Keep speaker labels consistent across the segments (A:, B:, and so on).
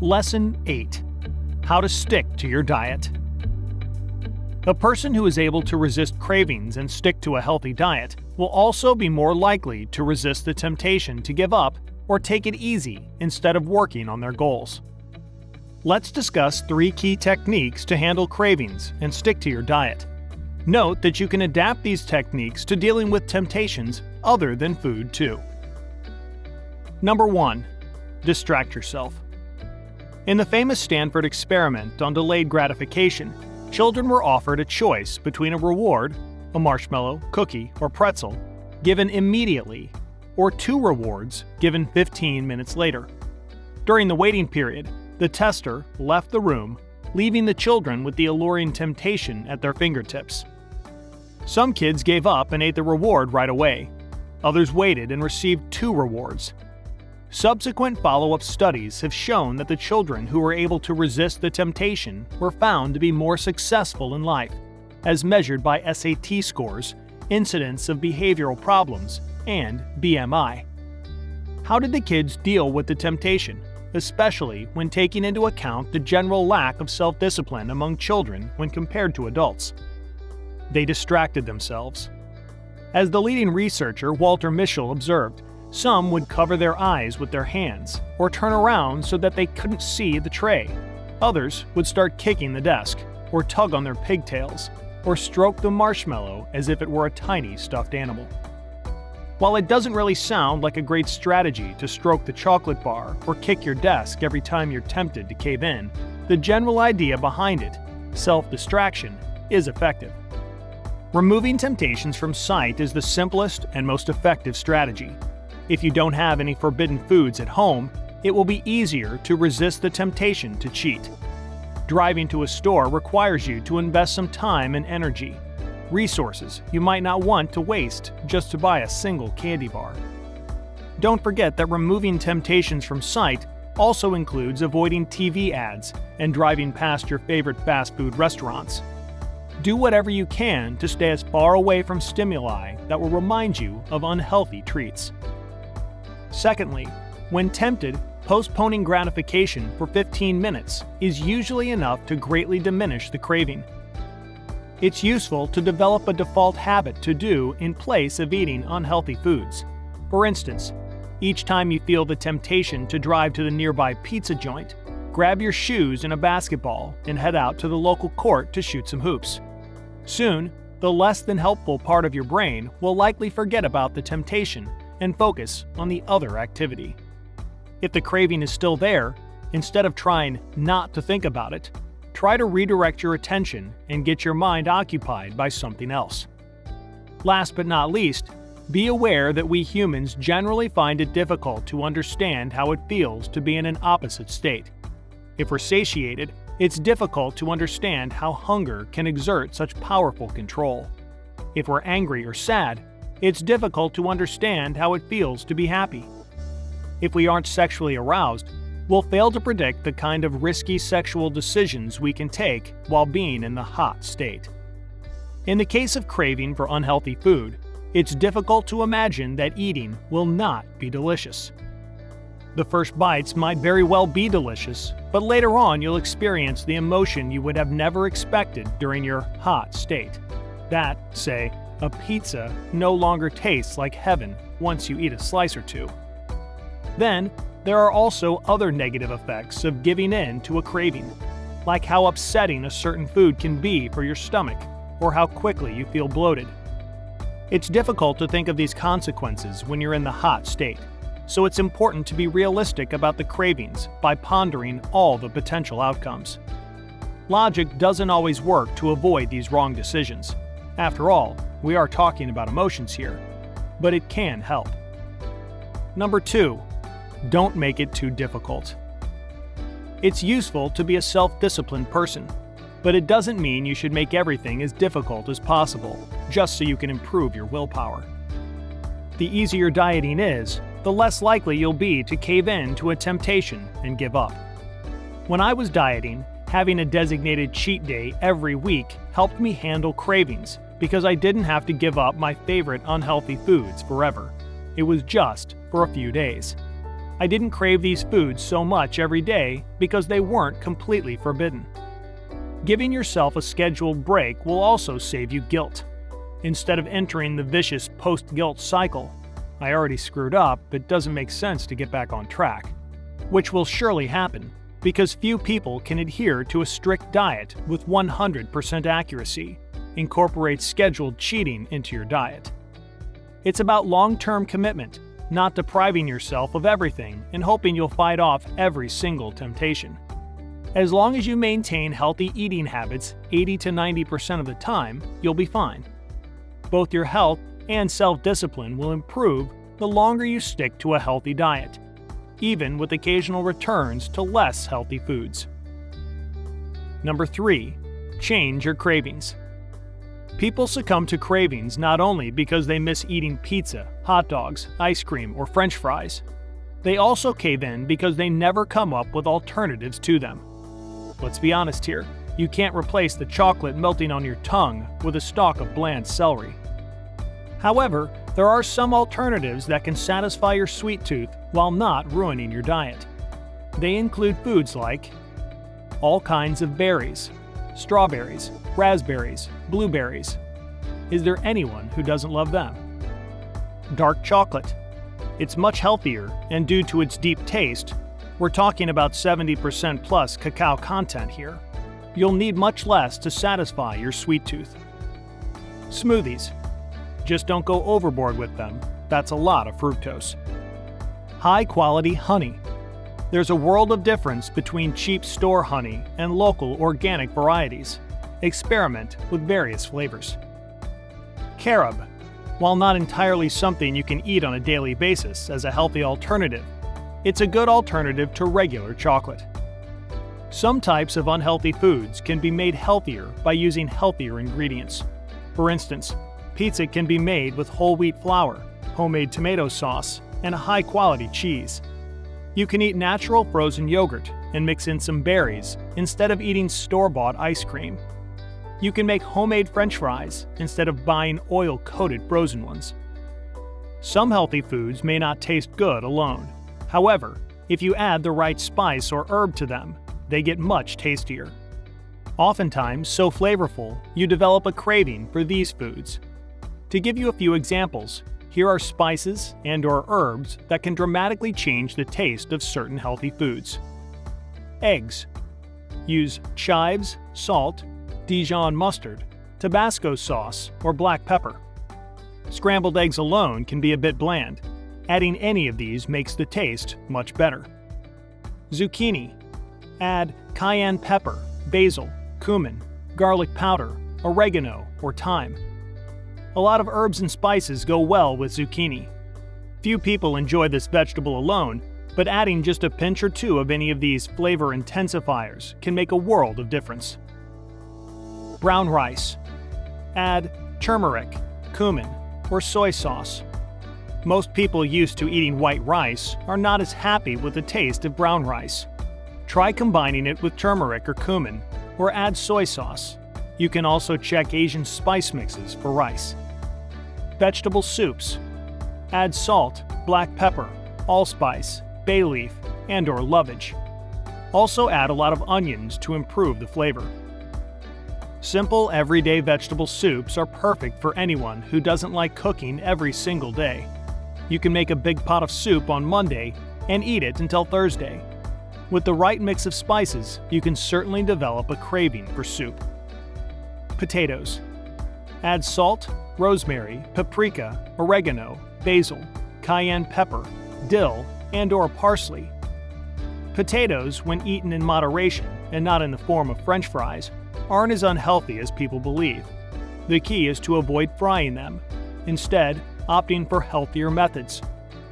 A: Lesson 8. How to stick to your diet. A person who is able to resist cravings and stick to a healthy diet will also be more likely to resist the temptation to give up or take it easy instead of working on their goals. Let's discuss 3 key techniques to handle cravings and stick to your diet. Note that you can adapt these techniques to dealing with temptations other than food too. Number 1. Distract yourself. In the famous Stanford experiment on delayed gratification, children were offered a choice between a reward, a marshmallow, cookie, or pretzel, given immediately, or 2 rewards given 15 minutes later. During the waiting period, the tester left the room, leaving the children with the alluring temptation at their fingertips. Some kids gave up and ate the reward right away. Others waited and received 2 rewards. Subsequent follow-up studies have shown that the children who were able to resist the temptation were found to be more successful in life, as measured by SAT scores, incidence of behavioral problems, and BMI. How did the kids deal with the temptation, especially when taking into account the general lack of self-discipline among children when compared to adults? They distracted themselves. As the leading researcher Walter Mischel observed, some would cover their eyes with their hands or turn around so that they couldn't see the tray. Others would start kicking the desk or tug on their pigtails or stroke the marshmallow as if it were a tiny stuffed animal. While it doesn't really sound like a great strategy to stroke the chocolate bar or kick your desk every time you're tempted to cave in, the general idea behind it, self-distraction, is effective. Removing temptations from sight is the simplest and most effective strategy. If you don't have any forbidden foods at home, it will be easier to resist the temptation to cheat. Driving to a store requires you to invest some time and energy, resources you might not want to waste just to buy a single candy bar. Don't forget that removing temptations from sight also includes avoiding TV ads and driving past your favorite fast food restaurants. Do whatever you can to stay as far away from stimuli that will remind you of unhealthy treats. Secondly, when tempted, postponing gratification for 15 minutes is usually enough to greatly diminish the craving. It's useful to develop a default habit to do in place of eating unhealthy foods. For instance, each time you feel the temptation to drive to the nearby pizza joint, grab your shoes and a basketball and head out to the local court to shoot some hoops. Soon, the less than helpful part of your brain will likely forget about the temptation and focus on the other activity. If the craving is still there, instead of trying not to think about it, try to redirect your attention and get your mind occupied by something else. Last but not least, be aware that we humans generally find it difficult to understand how it feels to be in an opposite state. If we're satiated, it's difficult to understand how hunger can exert such powerful control. If we're angry or sad, it's difficult to understand how it feels to be happy. If we aren't sexually aroused, we'll fail to predict the kind of risky sexual decisions we can take while being in the hot state. In the case of craving for unhealthy food, it's difficult to imagine that eating will not be delicious. The first bites might very well be delicious, but later on you'll experience the emotion you would have never expected during your hot state. That, say, a pizza no longer tastes like heaven once you eat a slice or 2. Then, there are also other negative effects of giving in to a craving, like how upsetting a certain food can be for your stomach, or how quickly you feel bloated. It's difficult to think of these consequences when you're in the hot state, so it's important to be realistic about the cravings by pondering all the potential outcomes. Logic doesn't always work to avoid these wrong decisions. After all, we are talking about emotions here, but it can help. Number 2. Don't make it too difficult. It's useful to be a self-disciplined person, but it doesn't mean you should make everything as difficult as possible just so you can improve your willpower. The easier dieting is, the less likely you'll be to cave in to a temptation and give up. When I was dieting, having a designated cheat day every week helped me handle cravings because I didn't have to give up my favorite unhealthy foods forever. It was just for a few days. I didn't crave these foods so much every day because they weren't completely forbidden. Giving yourself a scheduled break will also save you guilt. Instead of entering the vicious post-guilt cycle, I already screwed up, it doesn't make sense to get back on track, which will surely happen because few people can adhere to a strict diet with 100% accuracy. Incorporate scheduled cheating into your diet. It's about long-term commitment, not depriving yourself of everything and hoping you'll fight off every single temptation. As long as you maintain healthy eating habits 80 to 90% of the time, you'll be fine. Both your health and self-discipline will improve the longer you stick to a healthy diet, even with occasional returns to less healthy foods. Number 3. Change your cravings. People succumb to cravings not only because they miss eating pizza, hot dogs, ice cream, or French fries. They also cave in because they never come up with alternatives to them. Let's be honest here, you can't replace the chocolate melting on your tongue with a stalk of bland celery. However, there are some alternatives that can satisfy your sweet tooth while not ruining your diet. They include foods like all kinds of berries, strawberries, raspberries, blueberries. Is there anyone who doesn't love them? Dark chocolate. It's much healthier, and due to its deep taste, we're talking about 70% plus cacao content here. You'll need much less to satisfy your sweet tooth. Smoothies. Just don't go overboard with them. That's a lot of fructose. High-quality honey. There's a world of difference between cheap store honey and local organic varieties. Experiment with various flavors. Carob. While not entirely something you can eat on a daily basis as a healthy alternative, it's a good alternative to regular chocolate. Some types of unhealthy foods can be made healthier by using healthier ingredients. For instance, pizza can be made with whole wheat flour, homemade tomato sauce, and a high-quality cheese. You can eat natural frozen yogurt and mix in some berries instead of eating store-bought ice cream. You can make homemade French fries instead of buying oil-coated frozen ones. Some healthy foods may not taste good alone. However, if you add the right spice or herb to them, they get much tastier. Oftentimes so flavorful, you develop a craving for these foods. To give you a few examples, here are spices and/or herbs that can dramatically change the taste of certain healthy foods. Eggs. Use chives, salt, Dijon mustard, Tabasco sauce, or black pepper. Scrambled eggs alone can be a bit bland. Adding any of these makes the taste much better. Zucchini. Add cayenne pepper, basil, cumin, garlic powder, oregano, or thyme. A lot of herbs and spices go well with zucchini. Few people enjoy this vegetable alone, but adding just a pinch or two of any of these flavor intensifiers can make a world of difference. Brown rice. Add turmeric, cumin, or soy sauce. Most people used to eating white rice are not as happy with the taste of brown rice. Try combining it with turmeric or cumin, or add soy sauce. You can also check Asian spice mixes for rice. Vegetable soups. Add salt, black pepper, allspice, bay leaf, and/or lovage. Also add a lot of onions to improve the flavor. Simple, everyday vegetable soups are perfect for anyone who doesn't like cooking every single day. You can make a big pot of soup on Monday and eat it until Thursday. With the right mix of spices, you can certainly develop a craving for soup. Potatoes. Add salt, rosemary, paprika, oregano, basil, cayenne pepper, dill, and/or parsley. Potatoes, when eaten in moderation and not in the form of French fries, aren't as unhealthy as people believe. The key is to avoid frying them, instead opting for healthier methods,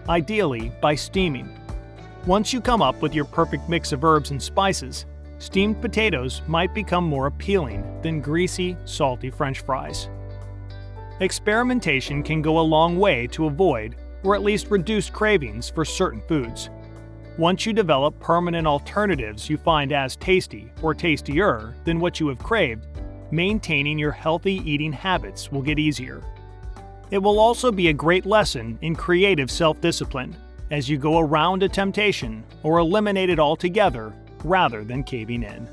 A: ideally by steaming. Once you come up with your perfect mix of herbs and spices, steamed potatoes might become more appealing than greasy, salty French fries. Experimentation can go a long way to avoid, or at least reduce cravings for certain foods. Once you develop permanent alternatives you find as tasty or tastier than what you have craved, maintaining your healthy eating habits will get easier. It will also be a great lesson in creative self-discipline, as you go around a temptation or eliminate it altogether rather than caving in.